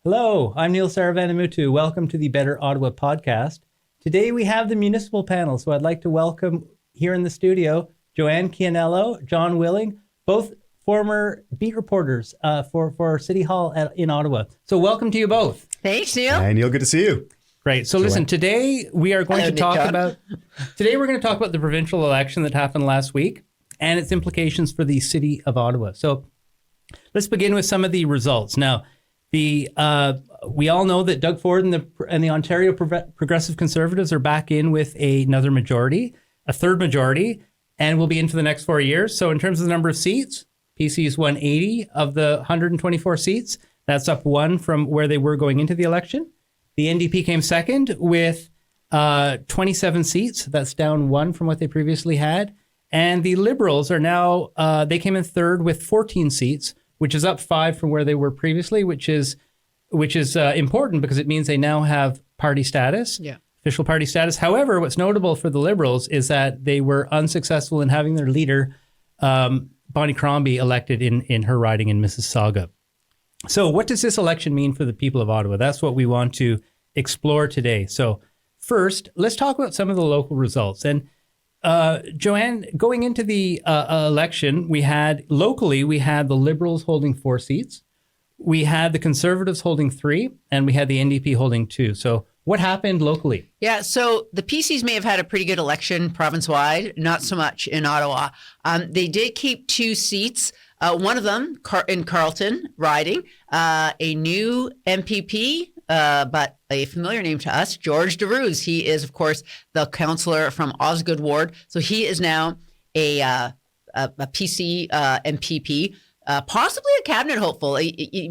Hello, I'm Neil Saravanamuttu. Welcome to the Better Ottawa podcast. Today we have the municipal panel, so I'd like to welcome here in the studio Joanne Chianello, John Willing, both former beat reporters for City Hall in Ottawa. So welcome to you both. Thanks, Neil. Hi, Neil. Good to see you. Great. So listen, today we are going to talk about the provincial election that happened last week and its implications for the City of Ottawa. So let's begin with some of the results. Now, we all know that Doug Ford and the Ontario Progressive Conservatives are back in with another majority, a third majority, and will be in for the next 4 years. So in terms of the number of seats, PC's won 80 of the 124 seats. That's up one from where they were going into the election. The NDP came second with 27 seats. That's down one from what they previously had. And the Liberals are now, they came in third with 14 seats, which is up five from where they were previously, which is important because it means they now have party status, official party status. However, what's notable for the Liberals is that they were unsuccessful in having their leader, Bonnie Crombie, elected in her riding in Mississauga. So what does this election mean for the people of Ottawa? That's what we want to explore today. So first, let's talk about some of the local results. And Joanne, going into the election, we had the Liberals holding 4 seats. We had the Conservatives holding 3, and we had the NDP holding 2. So what happened locally? Yeah, so the PCs may have had a pretty good election province-wide, not so much in Ottawa. They did keep 2 seats. One of them in Carleton riding, a new MPP, but a familiar name to us, George DeRuse. He is, of course, the councillor from Osgood Ward. So he is now a PC MPP, possibly a cabinet hopeful,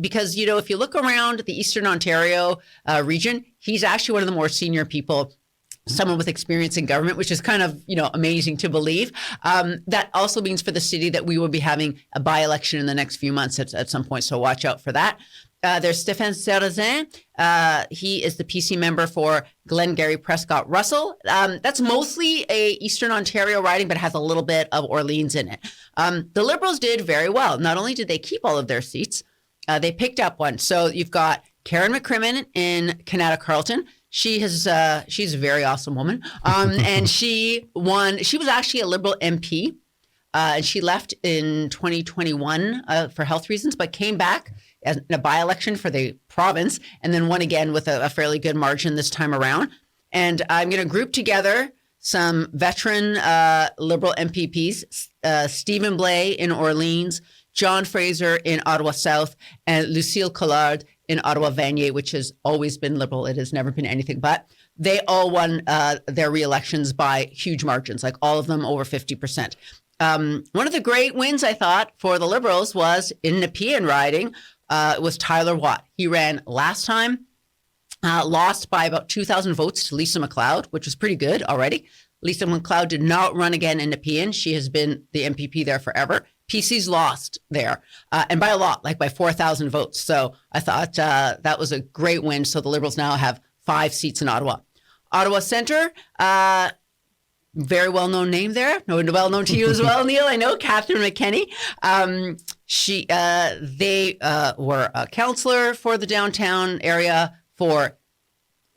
because, you know, if you look around the Eastern Ontario region, he's actually one of the more senior people, someone with experience in government, which is kind of, amazing to believe. That also means for the city that we will be having a by-election in the next few months at some point, so watch out for that. There's Stéphane Sarrazin. He is the PC member for Glengarry Prescott Russell. That's mostly a Eastern Ontario riding, but has a little bit of Orleans in it. The Liberals did very well. Not only did they keep all of their seats, they picked up one. So you've got Karen McCrimmon in Canada Carleton. She's a very awesome woman. And she won. She was actually a Liberal MP. And she left in 2021 for health reasons, but came back in a by-election for the province and then won again with a fairly good margin this time around. And I'm going to group together some veteran Liberal MPPs, Stephen Blais in Orleans, John Fraser in Ottawa South, and Lucille Collard in Ottawa Vanier, which has always been Liberal. It has never been anything but. They all won their re-elections by huge margins, like all of them over 50%. One of the great wins, I thought, for the Liberals was in Nepean riding, was Tyler Watt. He ran last time, lost by about 2,000 votes to Lisa MacLeod, which was pretty good already. Lisa MacLeod did not run again in Nepean. She has been the MPP there forever. PC's lost there, and by a lot, like by 4,000 votes. So I thought that was a great win. So the Liberals now have 5 seats in Ottawa. Ottawa Centre, very well-known name there. Well-known to you as well, Neil. I know, Catherine McKenney. They were a councillor for the downtown area for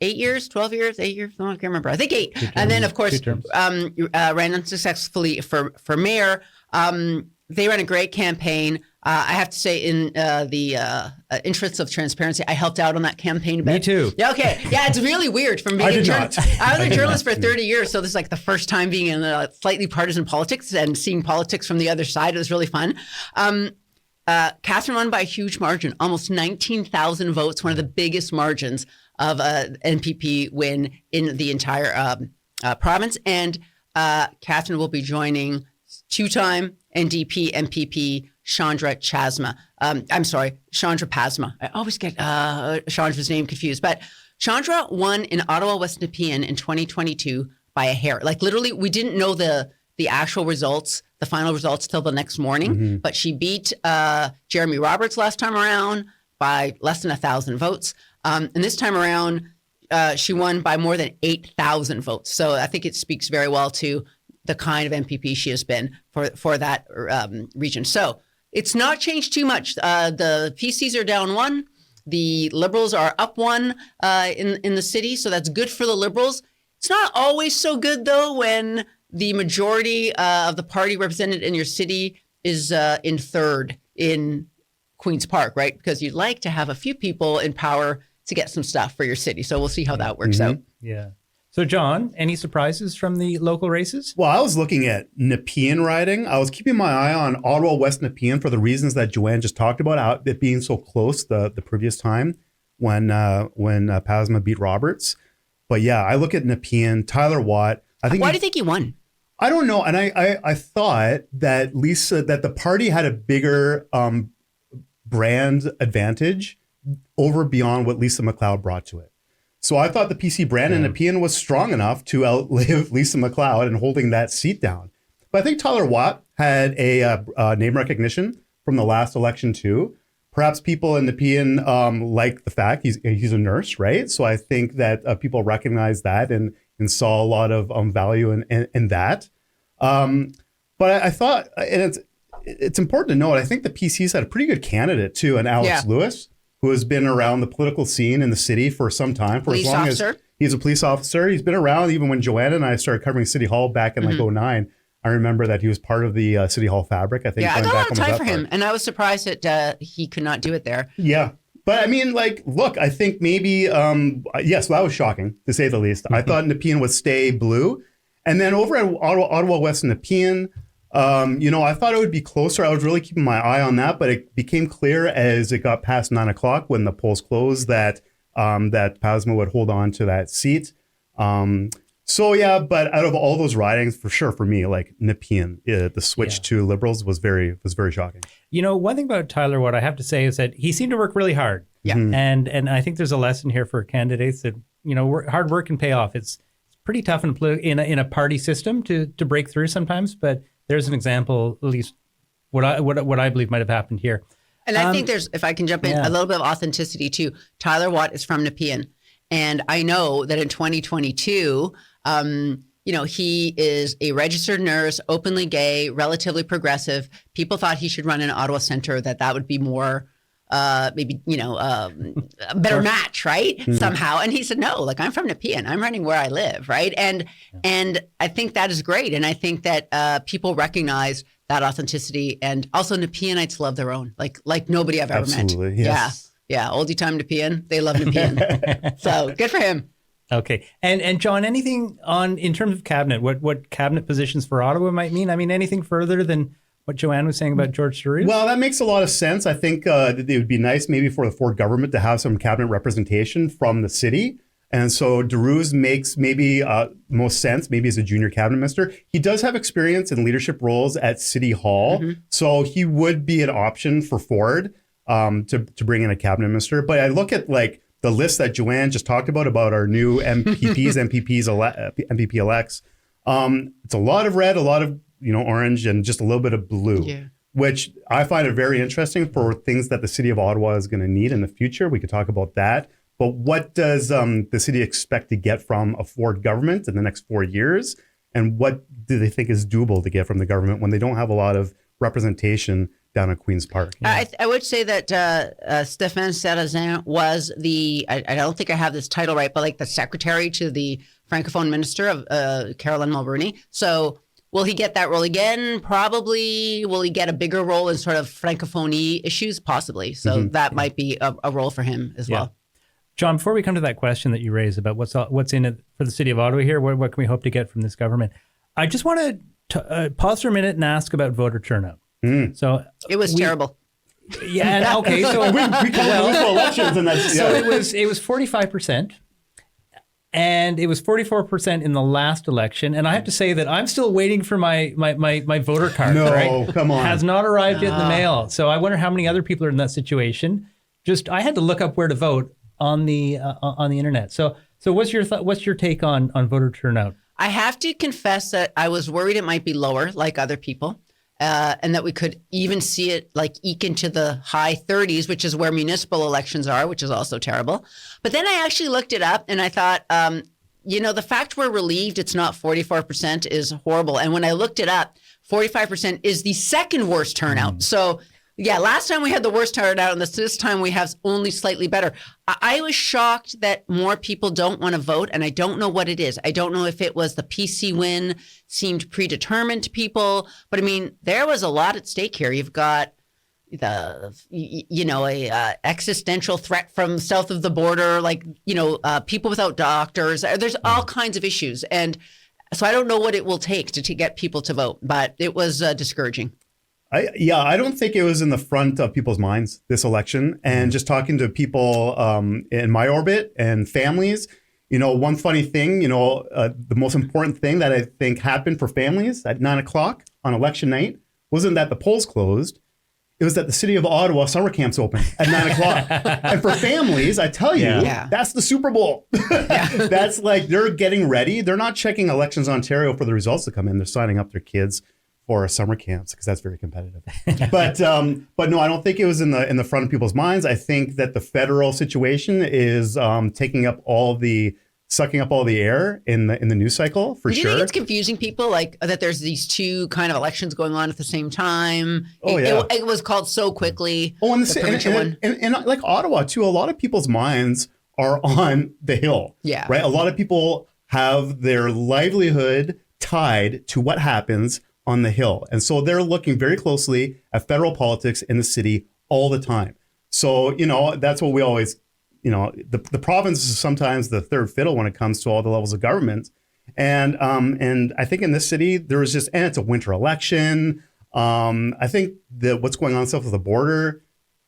8 years, 12 years, 8 years. No, I can't remember. I think 8. And then, of course, ran unsuccessfully for mayor. They ran a great campaign. I have to say, in the interests of transparency, I helped out on that campaign a bit. Me too. Yeah, okay. Yeah, it's really weird from being a journalist. I was a journalist for 30 years, so this is like the first time being in slightly partisan politics and seeing politics from the other side. It was really fun. Catherine won by a huge margin, almost 19,000 votes, one of the biggest margins of an NPP win in the entire province. And Catherine will be joining two-time NDP MPP Chandra Chasma. Chandra Pasma. I always get Chandra's name confused. But Chandra won in Ottawa West Nepean in 2022 by a hair. Like literally, we didn't know the actual results, the final results, till the next morning. But she beat Jeremy Roberts last time around by less than 1,000 votes. And this time around, she won by more than 8,000 votes. So I think it speaks very well to the kind of MPP she has been for that region. So it's not changed too much. The PCs are down 1. The Liberals are up one in the city, so that's good for the Liberals. It's not always so good, though, when the majority of the party represented in your city is in third in Queen's Park, right? Because you'd like to have a few people in power to get some stuff for your city. So we'll see how that works out. Yeah. So, John, any surprises from the local races? Well, I was looking at Nepean riding. I was keeping my eye on Ottawa West Nepean for the reasons that Joanne just talked about, it being so close the previous time when Pasma beat Roberts. But yeah, I look at Nepean, Tyler Watt. Why do you think he won? I don't know. And I thought that that the party had a bigger brand advantage over beyond what Lisa MacLeod brought to it. So I thought the PC brand in Nepean was strong enough to outlive Lisa MacLeod and holding that seat down. But I think Tyler Watt had a name recognition from the last election too. Perhaps people in Nepean like the fact he's a nurse, right? So I think that people recognize that and saw a lot of value in that. But I thought, and it's important to note, I think the PC's had a pretty good candidate too, and Alex Lewis, who has been around the political scene in the city for some time, for as long as he's a police officer. He's been around even when Joanna and I started covering City Hall back in like 2009. I remember that he was part of the City Hall fabric. I think. Yeah, I got a lot of time for him, and I was surprised that he could not do it there. Yeah, but I mean, like, look, I think maybe yes, that was shocking to say the least. I thought Nepean would stay blue, and then over at Ottawa West Nepean. I thought it would be closer. I was really keeping my eye on that, but it became clear as it got past 9 o'clock when the polls closed that Pasma would hold on to that seat. But out of all those ridings, for sure, for me, like Nepean, the switch to Liberals was very shocking. One thing about Tyler, what I have to say is that he seemed to work really hard. Yeah, and I think there's a lesson here for candidates that hard work can pay off. It's pretty tough in a party system to break through sometimes, but there's an example, at least what I believe might have happened here. And I think there's, if I can jump in, a little bit of authenticity too. Tyler Watt is from Nepean. And I know that in 2022, he is a registered nurse, openly gay, relatively progressive. People thought he should run in Ottawa Centre, that would be more a better match, right? Somehow. And he said, no, I'm from Nepean. I'm running where I live, right? And I think that is great. And I think that people recognize that authenticity. And also Nepeanites love their own, like nobody I've ever met. Absolutely, yes. Yeah. Oldie time Nepean. They love Nepean. So good for him. Okay. And John, anything in terms of cabinet, what cabinet positions for Ottawa might mean? I mean, anything further than what Joanne was saying about George Giroux? Well, that makes a lot of sense. I think that it would be nice maybe for the Ford government to have some cabinet representation from the city. And so Giroux makes maybe most sense, maybe as a junior cabinet minister. He does have experience in leadership roles at City Hall. So he would be an option for Ford to bring in a cabinet minister. But I look at the list that Joanne just talked about our new MPPs, MPP elects. It's a lot of red, a lot of orange, and just a little bit of blue, which I find it very interesting for things that the City of Ottawa is going to need in the future. We could talk about that. But what does the city expect to get from a Ford government in the next 4 years? And what do they think is doable to get from the government when they don't have a lot of representation down at Queen's Park? I would say that Stéphane Sarrazin was I don't think I have this title right, but the secretary to the Francophone minister of Caroline Mulroney. So will he get that role again? Probably. Will he get a bigger role in sort of Francophonie issues? Possibly. So that might be a role for him as well. John, before we come to that question that you raised about what's in it for the City of Ottawa here, what can we hope to get from this government? I just want to pause for a minute and ask about voter turnout. So it was terrible. Yeah. Okay. So we call elections, and that's so it was 45%, and it was 44% in the last election. And I have to say that I'm still waiting for my voter card. No, right? Come on, has not arrived yet in the mail. So I wonder how many other people are in that situation. I had to look up where to vote on the internet. So what's your take on voter turnout? I have to confess that I was worried it might be lower, like other people. And that we could even see it eke into the high 30s, which is where municipal elections are, which is also terrible. But then I actually looked it up and I thought, the fact we're relieved it's not 44% is horrible. And when I looked it up, 45% is the second worst turnout. So Yeah, last time we had the worst turnout, and this time we have only slightly better. I was shocked that more people don't want to vote, and I don't know what it is. I don't know if it was the PC win seemed predetermined to people, but I mean, there was a lot at stake here. You've got a existential threat from south of the border, people without doctors. There's all kinds of issues, and so I don't know what it will take to get people to vote, but it was discouraging. I don't think it was in the front of people's minds, this election. And just talking to people in my orbit and families, one funny thing, the most important thing that I think happened for families at 9:00 on election night wasn't that the polls closed. It was that the City of Ottawa summer camps opened at 9:00. And for families, I tell you, that's the Super Bowl. That's like they're getting ready. They're not checking Elections Ontario for the results to come in. They're signing up their kids for summer camps because that's very competitive. But no, I don't think it was in the front of people's minds. I think that the federal situation is sucking up all the air in the news cycle for Do you sure. think it's confusing people like that? There's these two kind of elections going on at the same time. It was called so quickly. Oh, and like Ottawa too. A lot of people's minds are on the Hill. Yeah, right. A lot of people have their livelihood tied to what happens on the Hill. And so they're looking very closely at federal politics in the city all the time. So, that's what we always, the province is sometimes the third fiddle when it comes to all the levels of government. And I think in this city, there was and it's a winter election. I think that what's going on south of the border,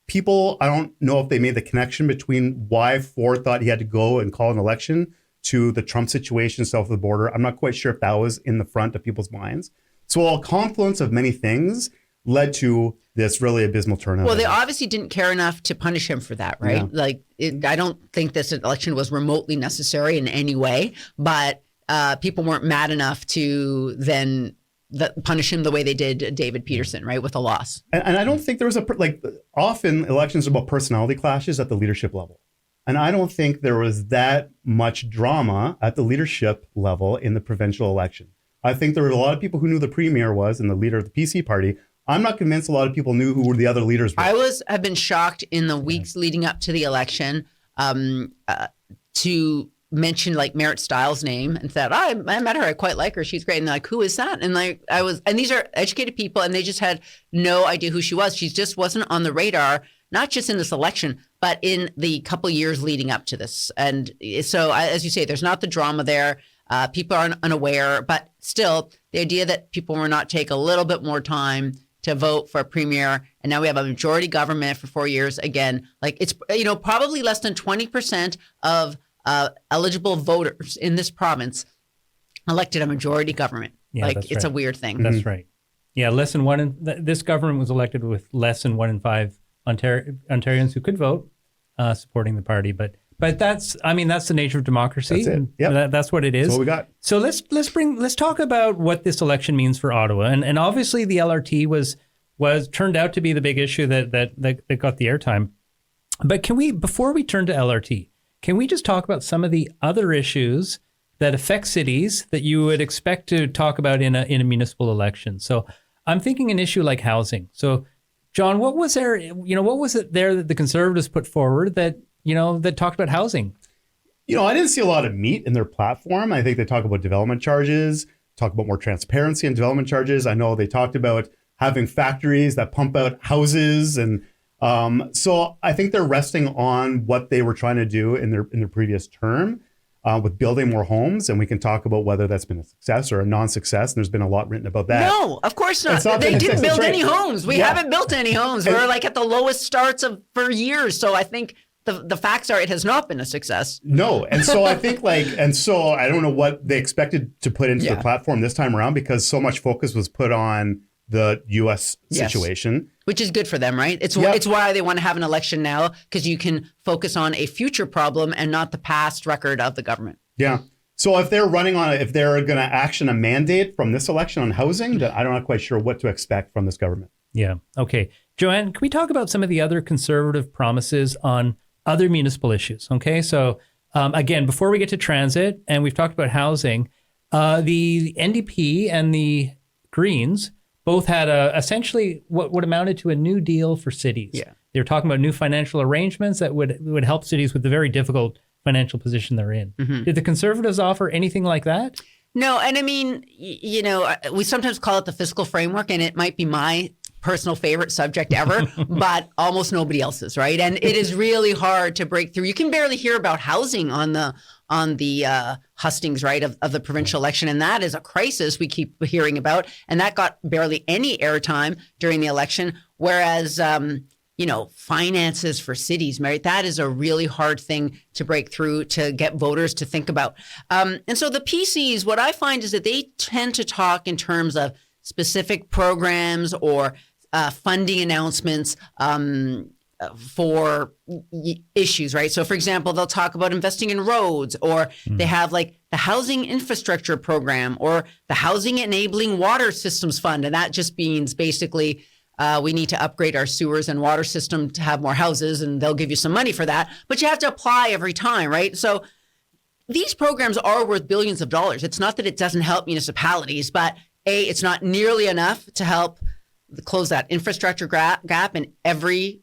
people, I don't know if they made the connection between why Ford thought he had to go and call an election to the Trump situation south of the border. I'm not quite sure if that was in the front of people's minds. So a confluence of many things led to this really abysmal turnout. Well, they obviously didn't care enough to punish him for that, right? Yeah. I don't think this election was remotely necessary in any way, but people weren't mad enough to then punish him the way they did David Peterson, right, with a loss. And I don't think there was often elections are about personality clashes at the leadership level. And I don't think there was that much drama at the leadership level in the provincial election. I think there were a lot of people who knew the premier was and the leader of the PC party. I'm not convinced a lot of people knew who the other leaders were. Have been shocked in the weeks leading up to the election to mention Merritt Stiles' name and said, I met her. I quite like her. She's great. And who is that? And and these are educated people and they just had no idea who she was. She just wasn't on the radar, not just in this election, but in the couple years leading up to this. And so, as you say, there's not the drama there. People are unaware, but still the idea that people will not take a little bit more time to vote for a premier. And now we have a majority government for 4 years. Again, it's, probably less than 20% of eligible voters in this province elected a majority government. Yeah, it's a weird thing. That's right. Yeah. This government was elected with less than 1 in 5 Ontarians who could vote supporting the party. But that's the nature of democracy. That's it. Yep. That's what it is. That's what we got. So let's talk about what this election means for Ottawa. And obviously the LRT was turned out to be the big issue that got the airtime. But before we turn to LRT, can we just talk about some of the other issues that affect cities that you would expect to talk about in a municipal election? So I'm thinking an issue like housing. So John, what was it there that the Conservatives put forward that talked about housing? I didn't see a lot of meat in their platform. I think they talk about development charges, talk about more transparency in development charges. I know they talked about having factories that pump out houses. And so I think they're resting on what they were trying to do in their previous term with building more homes. And we can talk about whether that's been a success or a non-success. And there's been a lot written about that. No, of course not. They didn't build any homes. We haven't built any homes. We're at the lowest starts for years. So I think the facts are it has not been a success. No. And so I think so I don't know what they expected to put into the platform this time around because so much focus was put on the U.S. situation. Which is good for them, right? It's why they want to have an election now, because you can focus on a future problem and not the past record of the government. Yeah. So if they're if they're going to action a mandate from this election on housing, then I'm not quite sure what to expect from this government. Yeah. Okay. Joanne, can we talk about some of the other Conservative promises on other municipal issues? Okay. So again, before we get to transit, and we've talked about housing, the NDP and the Greens both had essentially what amounted to a new deal for cities. Yeah. They were talking about new financial arrangements that would help cities with the very difficult financial position they're in. Did the Conservatives offer anything like that? No, and I mean, we sometimes call it the fiscal framework, and it might be my personal favorite subject ever, but almost nobody else's, right? And it is really hard to break through. You can barely hear about housing on the hustings, right, of the provincial election, and that is a crisis we keep hearing about, and that got barely any airtime during the election, whereas finances for cities, right? That is a really hard thing to break through to get voters to think about. And so the PCs, what I find is that they tend to talk in terms of specific programs or funding announcements for issues, right? So for example, they'll talk about investing in roads, or they have like the housing infrastructure program or the housing enabling water systems fund. And that just means basically we need to upgrade our sewers and water system to have more houses, and they'll give you some money for that. But you have to apply every time, right? So these programs are worth billions of dollars. It's not that it doesn't help municipalities, but it's not nearly enough to help close that infrastructure gap in every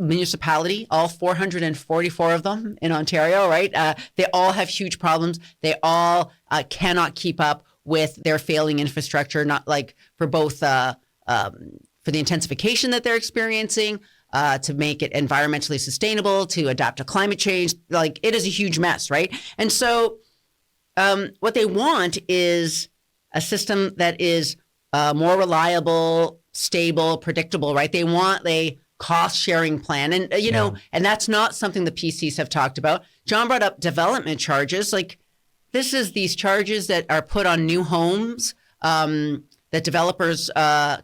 municipality, all 444 of them in Ontario, right? They all have huge problems. They all cannot keep up with their failing infrastructure, not like for both for the intensification that they're experiencing, to make it environmentally sustainable, to adapt to climate change. Like, it is a huge mess, right? And so what they want is a system that is more reliable, stable, predictable, right? They want a cost-sharing plan. And, and that's not something the PCs have talked about. John brought up development charges. Like, this is these charges that are put on new homes that developers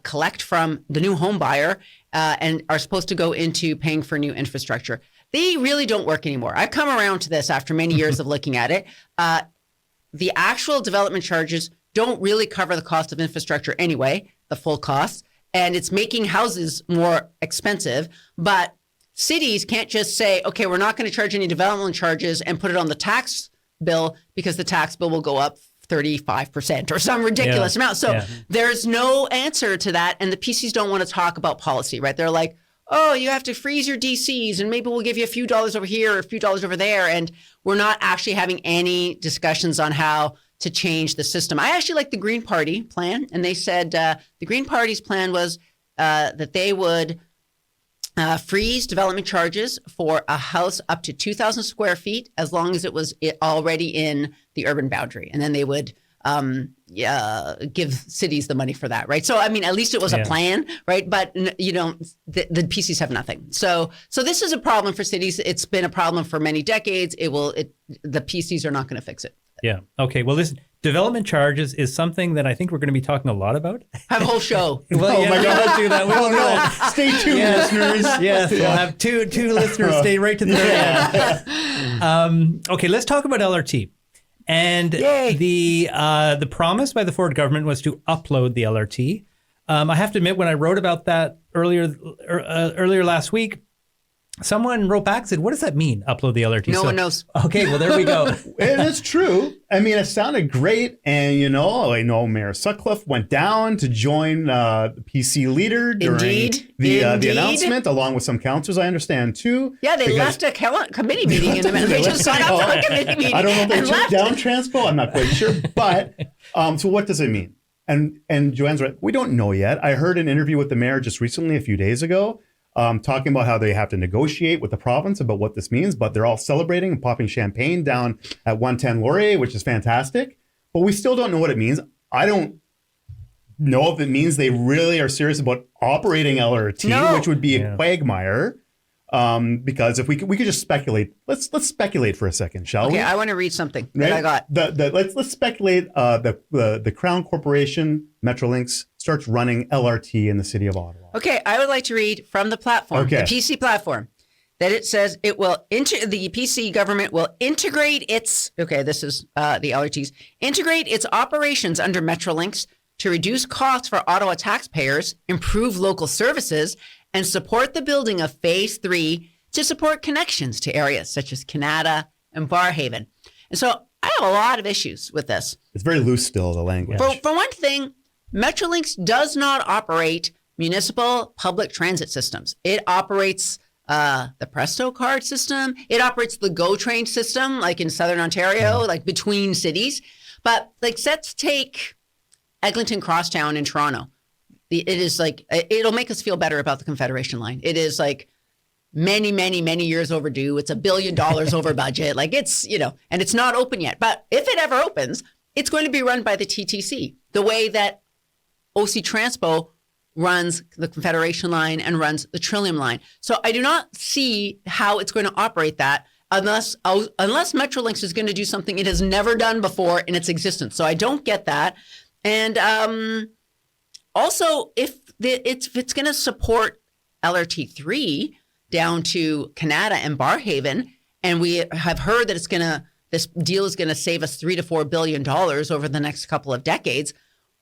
collect from the new home buyer and are supposed to go into paying for new infrastructure. They really don't work anymore. I've come around to this after many years of looking at it. The actual development charges don't really cover the cost of infrastructure anyway, the full cost, and it's making houses more expensive. But cities can't just say, okay, we're not going to charge any development charges and put it on the tax bill, because the tax bill will go up 35% or some ridiculous amount. So there's no answer to that. And the PCs don't want to talk about policy, right? They're like, oh, you have to freeze your DCs and maybe we'll give you a few dollars over here or a few dollars over there. And we're not actually having any discussions on how to change the system. I actually like the Green Party plan. And they said the Green Party's plan was that they would freeze development charges for a house up to 2,000 square feet, as long as it was already in the urban boundary. And then they would give cities the money for that, right? So, I mean, at least it was a plan, right? But, the PCs have nothing. So this is a problem for cities. It's been a problem for many decades. The PCs are not going to fix it. Yeah. Okay. Well, this development charges is something that I think we're going to be talking a lot about. Have a whole show. Well, my God, let's do that. We'll do that. Stay tuned, listeners. Yes, we'll have two listeners stay right to the end. Okay, let's talk about LRT. And the promise by the Ford government was to upload the LRT. I have to admit, when I wrote about that earlier last week, someone wrote back and said, what does that mean, upload the LRT? No one knows. Okay, well, there we go. And it's true. I mean, it sounded great. And, I know Mayor Sutcliffe went down to join the PC leader during the announcement, along with some councilors, I understand, too. Yeah, they left a committee meeting in the middle. They just signed up for a committee meeting. I don't know if they took down Transpo. I'm not quite sure. But so what does it mean? And Joanne's right. We don't know yet. I heard an interview with the mayor just recently, a few days ago, talking about how they have to negotiate with the province about what this means, but they're all celebrating and popping champagne down at 110 Laurier, which is fantastic. But we still don't know what it means. I don't know if it means they really are serious about operating LRT, which would be a quagmire. Because if we could just speculate. Let's speculate for a second, shall we? Okay, I want to read something that I got. Let's speculate. The Crown Corporation, Metrolinx, starts running LRT in the City of Ottawa. Okay, I would like to read from the platform, the PC platform, that it says the PC government will integrate its, this is the LRTs, integrate its operations under Metrolinx to reduce costs for Ottawa taxpayers, improve local services, and support the building of Phase 3 to support connections to areas such as Canada and Barrhaven. And so I have a lot of issues with this. It's very loose still, the language. For one thing, Metrolinx does not operate municipal public transit systems. It operates the Presto card system. It operates the GO train system, like in Southern Ontario, like between cities. But like, let's take Eglinton Crosstown in Toronto. It is like, it'll make us feel better about the Confederation line. It is like many, many, many years overdue. It's $1 billion over budget. Like it's, and it's not open yet. But if it ever opens, it's going to be run by the TTC, the way that OC Transpo runs the Confederation line and runs the Trillium line. So I do not see how it's going to operate that unless Metrolinx is going to do something it has never done before in its existence. So I don't get that. And also, if it's going to support LRT3 down to Canada and Barrhaven, and we have heard that this deal is going to save us $3 to $4 billion over the next couple of decades.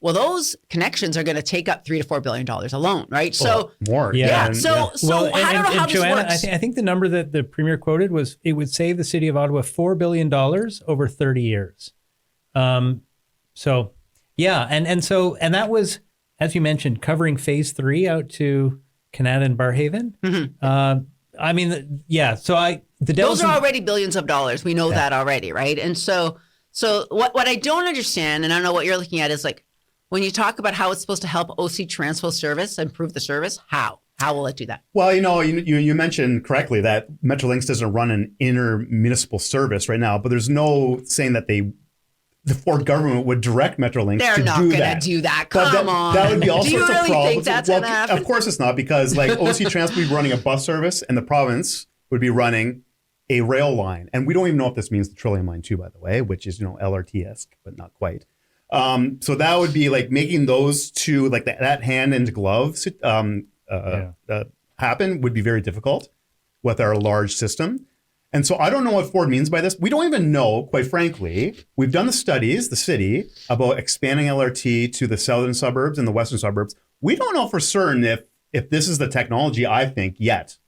Well, those connections are going to take up $3 to $4 billion alone, right? So more, yeah. So I don't know how Joanna, this works. I think the number that the Premier quoted was it would save the City of Ottawa $4 billion over 30 years. So yeah, and that was, as you mentioned, covering Phase 3 out to Canada and Barrhaven. Mm-hmm. I mean, yeah. So those are already billions of dollars. We know that already, right? And so what I don't understand, and I don't know what you're looking at, is like when you talk about how it's supposed to help OC Transpo service, improve the service, how will it do that? Well, you mentioned correctly that Metrolinx doesn't run an inter-municipal service right now, but there's no saying that the Ford government would direct Metrolinx They're to not do going that. to do that. Come on. That would be all do you sorts really of problems. think that's going to happen? Of course it's not, because like OC Trans would be running a bus service and the province would be running a rail line. And we don't even know if this means the Trillium line too, by the way, which is, LRT-esque, but not quite. So that would be like making those two, like that hand and glove happen would be very difficult with our large system. And so I don't know what Ford means by this. We don't even know, quite frankly. We've done the studies, the city, about expanding LRT to the southern suburbs and the western suburbs. We don't know for certain if this is the technology, I think, yet.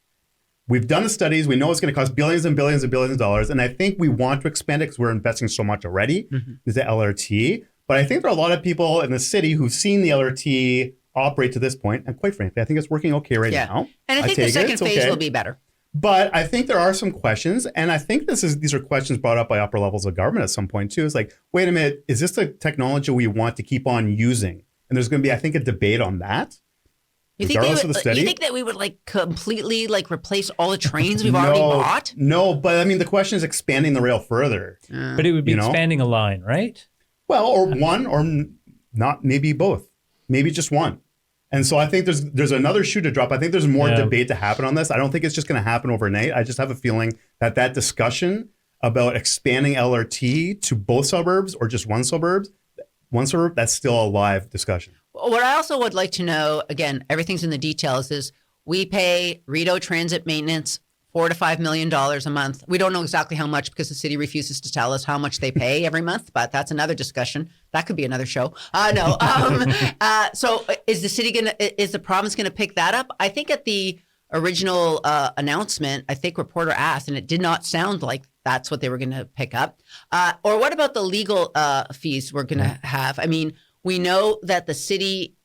We've done the studies. We know it's going to cost billions and billions and billions of dollars. And I think we want to expand it because we're investing so much already into LRT. But I think there are a lot of people in the city who've seen the LRT operate to this point. And quite frankly, I think it's working okay right now. And I think the second phase will be better. But I think there are some questions, and I think these are questions brought up by upper levels of government at some point too. It's like, wait a minute, is this the technology we want to keep on using? And there's going to be, I think, a debate on that. You think that we would like completely like replace all the trains we've already bought? No, but I mean, the question is expanding the rail further. But it would be expanding a line, right? Well, or one, or not, maybe both, maybe just one. And so I think there's another shoe to drop. I think there's more debate to happen on this. I don't think it's just going to happen overnight. I just have a feeling that discussion about expanding LRT to both suburbs or just one suburb, that's still a live discussion. What I also would like to know, again, everything's in the details, is we pay Rideau Transit Maintenance $4 to $5 million a month. We don't know exactly how much because the city refuses to tell us how much they pay every month, but that's another discussion. That could be another show. So is the province going to pick that up? I think at the original announcement, I think reporter asked, and it did not sound like that's what they were going to pick up. Or what about the legal fees we're going to have? I mean, we know that the city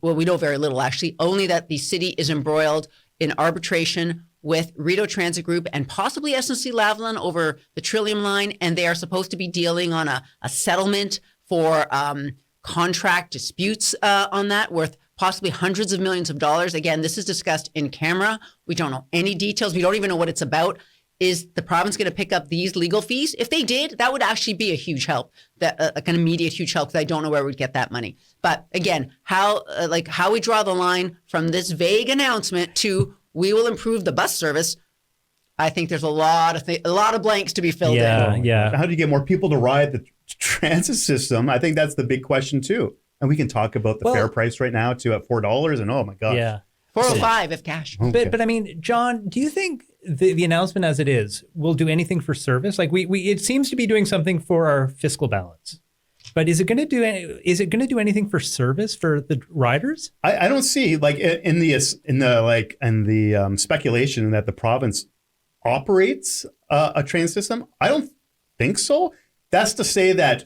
we know very little actually, only that the city is embroiled in arbitration with Rideau Transit Group and possibly SNC-Lavalin over the Trillium line, and they are supposed to be dealing on a settlement for contract disputes on that worth possibly hundreds of millions of dollars. Again, this is discussed in camera. We don't know any details. We don't even know what it's about. Is the province going to pick up these legal fees? If they did, that would actually be a huge help, like an immediate huge help, because I don't know where we'd get that money. But again, how we draw the line from this vague announcement to we will improve the bus service, I think there's a lot of blanks to be filled in. Yeah. How do you get more people to ride the transit system? I think that's the big question too. And we can talk about the fare price right now too at $4, and oh my gosh. Yeah. $4.05 if cash. Okay. But I mean, John, do you think the announcement as it is will do anything for service? Like it seems to be doing something for our fiscal balance. But is it going to do anything for service for the riders? I don't see like in the speculation that the province operates a train system. I don't think so. That's to say that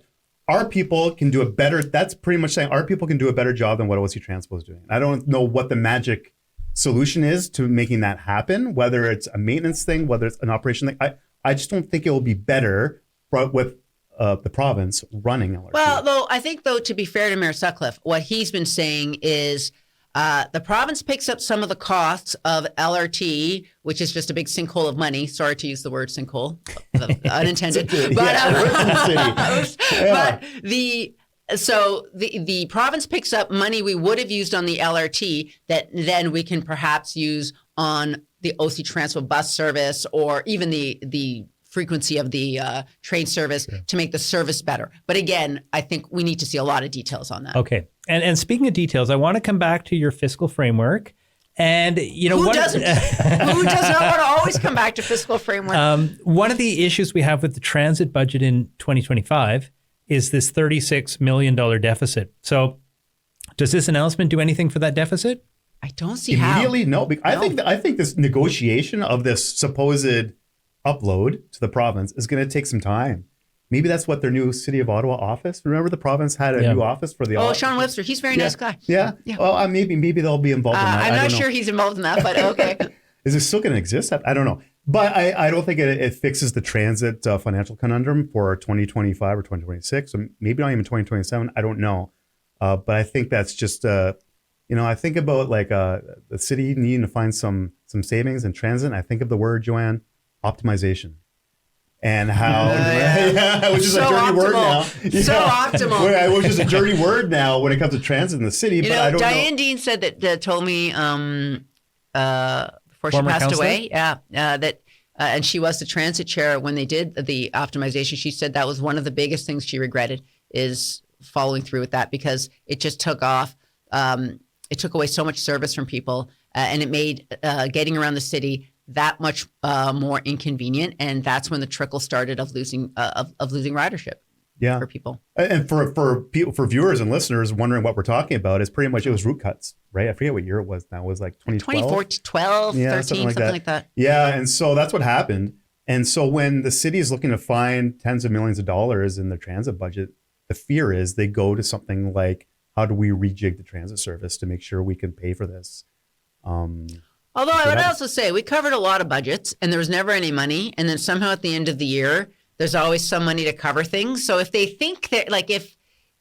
our people can do a better, that's pretty much saying our people can do a better job than what OC Transpo is doing. I don't know what the magic solution is to making that happen, whether it's a maintenance thing, whether it's an operation thing. I just don't think it will be better with the province running LRT. Well, though, I think, though, to be fair to Mayor Sutcliffe, what he's been saying is the province picks up some of the costs of LRT, which is just a big sinkhole of money. Sorry to use the word sinkhole, unintended. But the province picks up money we would have used on the LRT that then we can perhaps use on the OC Transpo bus service or even the frequency of the train service to make the service better. But again, I think we need to see a lot of details on that. Okay. And speaking of details, I want to come back to your fiscal framework. And, you know, who doesn't? Who does not want to always come back to fiscal framework? One of the issues we have with the transit budget in 2025 is this $36 million deficit. So does this announcement do anything for that deficit? I don't see immediately. how. No, I think this negotiation of this supposed upload to the province is going to take some time. Maybe that's what their new City of Ottawa office. Remember, the province had a new office for the. Oh, Sean Webster, he's a very nice guy. Yeah. Well, maybe they'll be involved in that. I'm not sure he's involved in that, but okay. Is it still going to exist? I don't know, but I don't think it fixes the transit financial conundrum for 2025 or 2026, or maybe not even 2027. I don't know, but I think that's just I think about like the city needing to find some savings in transit. I think of the word, Joanne, optimization. And how, which is so a dirty optimal. word now. So optimal. Which is a dirty word now when it comes to transit in the city. But I don't know. Diane Dean said that told me before she Former passed counselor? away, that and she was the transit chair when they did the optimization. She said that was one of the biggest things she regretted is following through with that because it just took off. It took away so much service from people, and it made getting around the city that much more inconvenient, and that's when the trickle started of losing ridership. For people, and for viewers and listeners wondering what we're talking about, is pretty much it was route cuts, right? I forget what year it was now. It was like 2012, 12, 13, something like that. Yeah, and so that's what happened. And so when the city is looking to find tens of millions of dollars in their transit budget, the fear is they go to something like, how do we rejig the transit service to make sure we can pay for this? Although I would also say we covered a lot of budgets and there was never any money. And then somehow at the end of the year, there's always some money to cover things. So if they think that, like if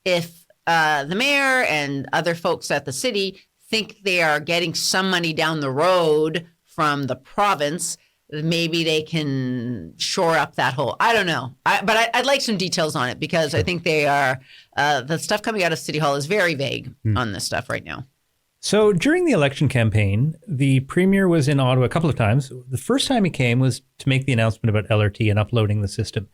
the mayor and other folks at the city think they are getting some money down the road from the province, maybe they can shore up that hole. I don't know. But I'd like some details on it because I think they are, the stuff coming out of City Hall is very vague on this stuff right now. So during the election campaign, the premier was in Ottawa a couple of times. The first time he came was to make the announcement about LRT and uploading the system.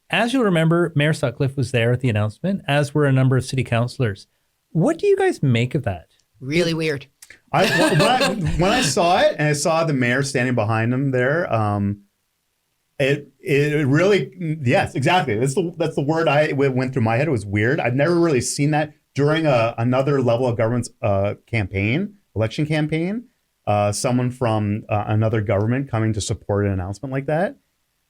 As you'll remember, Mayor Sutcliffe was there at the announcement, as were a number of city councillors. What do you guys make of that? Really weird. When I saw it and I saw the mayor standing behind him there, it really, yes, exactly. That's the word went through my head. It was weird. I've never really seen that during another level of government's election campaign, someone from another government coming to support an announcement like that.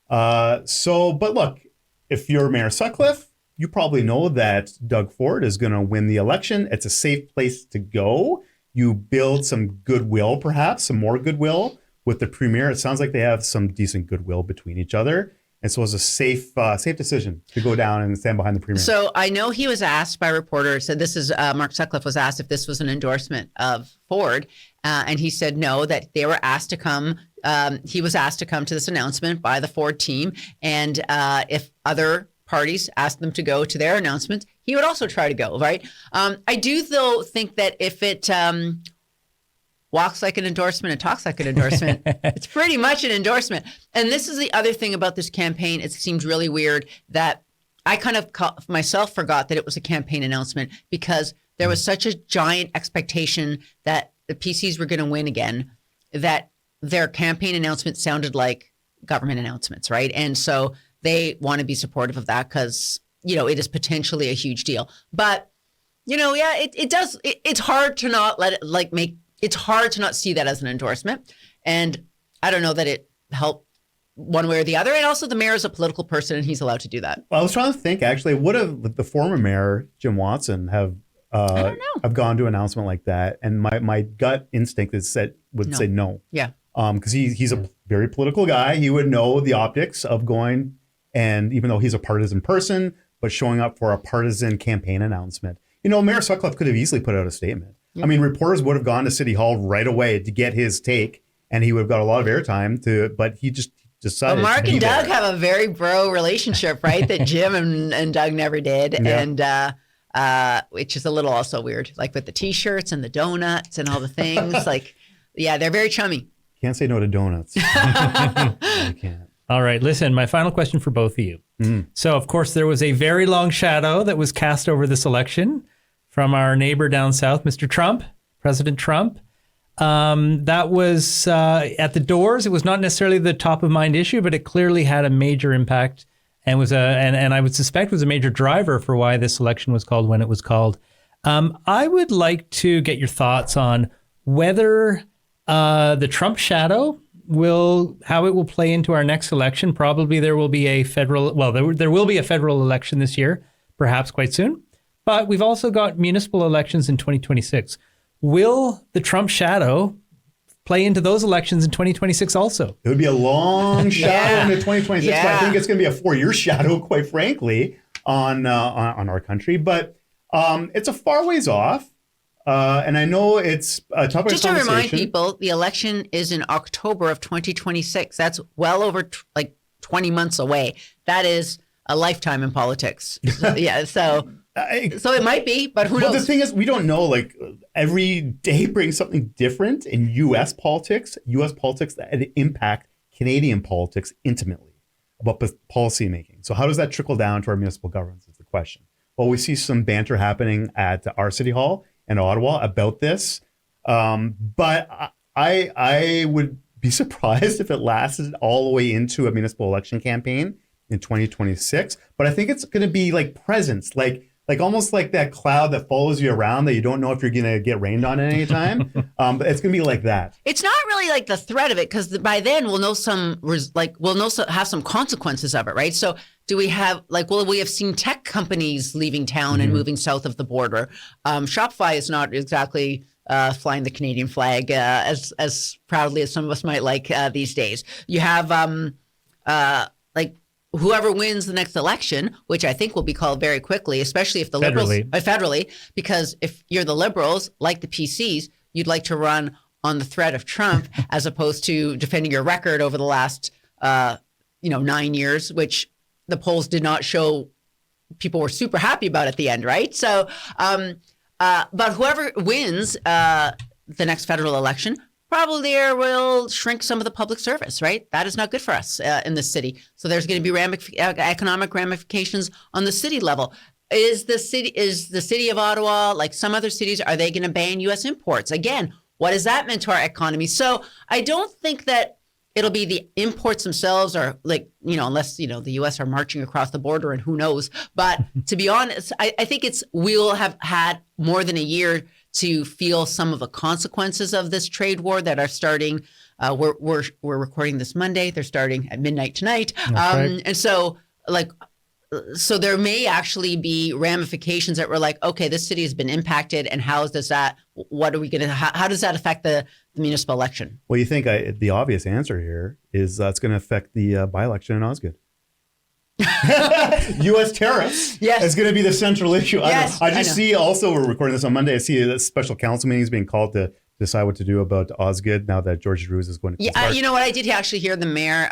But look, if you're Mayor Sutcliffe, you probably know that Doug Ford is going to win the election. It's a safe place to go. You build some goodwill, perhaps some more goodwill with the premier. It sounds like they have some decent goodwill between each other. And so it was a safe decision to go down and stand behind the premier. So I know he was asked by reporters, said this is, Mark Sutcliffe was asked if this was an endorsement of Ford. And he said no, that they were asked to come. He was asked to come to this announcement by the Ford team. And if other parties asked them to go to their announcements, he would also try to go, right? I do, though, think that if it walks like an endorsement and talks like an endorsement, it's pretty much an endorsement. And this is the other thing about this campaign. It seems really weird that I kind of myself forgot that it was a campaign announcement because there was such a giant expectation that the PCs were going to win again, that their campaign announcement sounded like government announcements, right? And so they want to be supportive of that because, it is potentially a huge deal. But, it does. It's hard to not let it it's hard to not see that as an endorsement. And I don't know that it helped one way or the other. And also the mayor is a political person and he's allowed to do that. Well, I was trying to think, actually, would have the former mayor, Jim Watson, have gone to an announcement like that? And my gut instinct is say no. Yeah. Because he's a very political guy. He would know the optics of going, and even though he's a partisan person, but showing up for a partisan campaign announcement. Mayor Sutcliffe could have easily put out a statement. Yeah. I mean, reporters would have gone to City Hall right away to get his take, and he would have got a lot of airtime but he just decided. Well, Mark to and be Doug there. have a very bro relationship, right? That Jim and Doug never did. Yeah. And which is a little also weird, like with the T-shirts and the donuts and all the things. Like, yeah, they're very chummy. Can't say no to donuts. I can't. All right, listen, my final question for both of you. So, of course, there was a very long shadow that was cast over this election from our neighbor down south, Mr. Trump, President Trump. That was at the doors. It was not necessarily the top of mind issue, but it clearly had a major impact and was and I would suspect was a major driver for why this election was called when it was called. I would like to get your thoughts on whether the Trump shadow how it will play into our next election. Probably there will be a federal election this year, perhaps quite soon. But we've also got municipal elections in 2026. Will the Trump shadow play into those elections in 2026 also? It would be a long shadow into 2026, but I think it's going to be a 4-year shadow, quite frankly, on our country. But it's a far ways off. And I know it's a tough Just to remind people, the election is in October of 2026. That's well over 20 months away. That is a lifetime in politics. So it might be, but who knows? But the thing is, we don't know. Like, every day brings something different in U.S. politics that impact Canadian politics intimately about policy making. So how does that trickle down to our municipal governments is the question. Well, we see some banter happening at our City Hall in Ottawa about this. But I would be surprised if it lasted all the way into a municipal election campaign in 2026. But I think it's going to be like presence, like almost like that cloud that follows you around that you don't know if you're going to get rained on at any time. But it's going to be like that. It's not really like the threat of it, because by then we'll know have some consequences of it, right? So do we have we have seen tech companies leaving town and moving south of the border. Shopify is not exactly flying the Canadian flag as proudly as some of us might like these days. You have whoever wins the next election, which I think will be called very quickly, especially if the Liberals federally, because if you're the Liberals, like the PCs, you'd like to run on the threat of Trump as opposed to defending your record over the last 9 years, which the polls did not show people were super happy about at the end, right? So, but whoever wins the next federal election probably will shrink some of the public service, right? That is not good for us in this city. So there's going to be economic ramifications on the city level. Is the city of Ottawa, like some other cities, are they going to ban U.S. imports? Again, what has that meant to our economy? So I don't think that it'll be the imports themselves, or unless the U.S. are marching across the border, and who knows. But to be honest, I think we'll have had more than a year to feel some of the consequences of this trade war that are starting. We're recording this Monday. They're starting at midnight tonight. Right. And so so there may actually be ramifications that we're like, okay, this city has been impacted, and how does that affect the municipal election? Well, you think the obvious answer here is it's going to affect the by-election in Osgood. U.S. tariffs is going to be the central issue. Yes, I just see also, we're recording this on Monday, I see a special council meeting is being called to decide what to do about Osgood now that George Drews is going to you know what, I did actually hear the mayor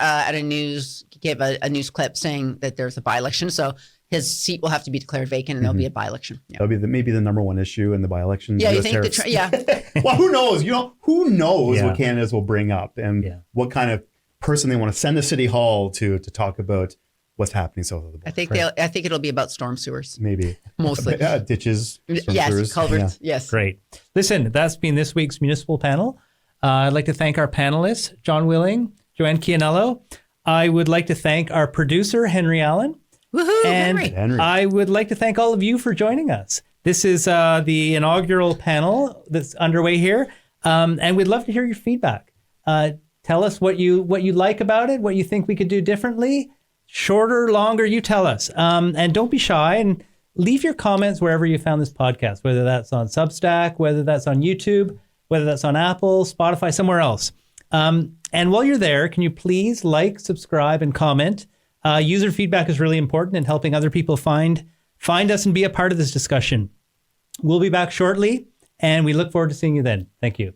gave a news clip saying that there's a by-election, so his seat will have to be declared vacant, and there'll be a by-election. Yeah. That'll be maybe the number one issue in the by-election. Yeah, US you think tariffs. Well, who knows? Who knows what candidates will bring up and what kind of person they want to send to City Hall to talk about what's happening south of the border. I think it'll be about storm sewers. Maybe. Mostly. Ditches. Yes, culverts. Yeah. Yes. Great. Listen, that's been this week's municipal panel. I'd like to thank our panelists, John Willing, Joanne Chianello. I would like to thank our producer, Henry Allen. Woohoo, and Henry. I would like to thank all of you for joining us. This is the inaugural panel that's underway here, and we'd love to hear your feedback. Tell us what you like about it, what you think we could do differently. Shorter, longer, you tell us. And don't be shy and leave your comments wherever you found this podcast, whether that's on Substack, whether that's on YouTube, whether that's on Apple, Spotify, somewhere else. And while you're there, can you please like, subscribe, and comment? User feedback is really important in helping other people find us and be a part of this discussion. We'll be back shortly, and we look forward to seeing you then. Thank you.